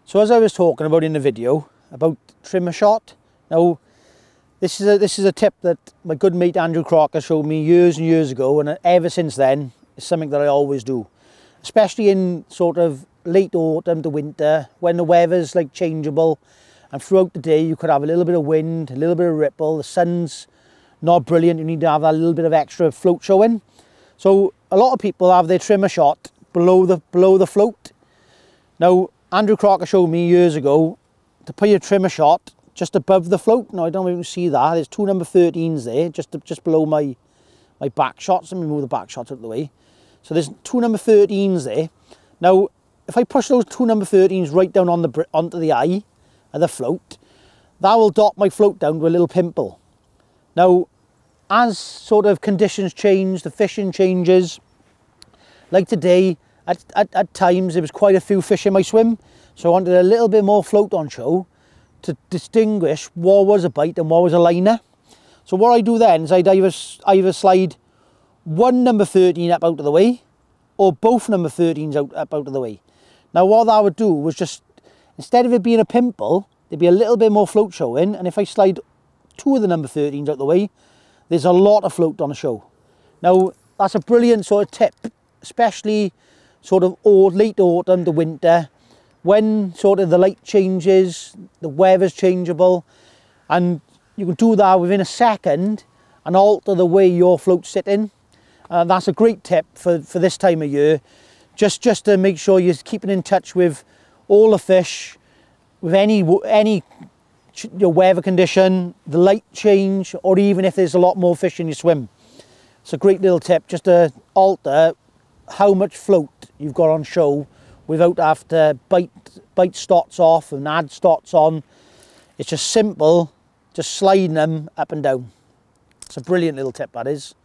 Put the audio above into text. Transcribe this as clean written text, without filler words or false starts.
So as I was talking about in the video about trimmer shot, now this is a tip that my good mate Andrew Crocker showed me years and years ago, and ever since then it's something that I always do, especially in sort of late autumn to winter when the weather's like changeable, and throughout the day you could have a little bit of wind, a little bit of ripple, the sun's not brilliant, you need to have that little bit of extra float showing. So a lot of people have their trimmer shot below the float. Now Andrew Crocker showed me years ago to put your trimmer shot just above the float. Now I don't know if you can see that, there's two number 13s there, just below my back shots. Let me move the back shots out of the way. So there's two number 13s there. Now if I push those two number 13s right down onto the eye of the float, that will dot my float down to a little pimple. Now as sort of conditions change, the fishing changes, like today, at times there was quite a few fish in my swim, so I wanted a little bit more float on show to distinguish what was a bite and what was a liner. So what I do then is I'd either slide one number 13 up out of the way, or both number 13s up out of the way. Now what that would do was just, instead of it being a pimple, there'd be a little bit more float showing, and if I slide two of the number 13s out the way, there's a lot of float on the show. Now that's a brilliant sort of tip, especially sort of late autumn to winter, when sort of the light changes, the weather's changeable, and you can do that within a second and alter the way your float's sitting. That's a great tip for this time of year, just to make sure you're keeping in touch with all the fish, with any your weather condition, the light change, or even if there's a lot more fish in your swim. It's a great little tip just to alter how much float you've got on show without having to bite stots off and add stots on. It's just simple, just sliding them up and down. It's a brilliant little tip, that is.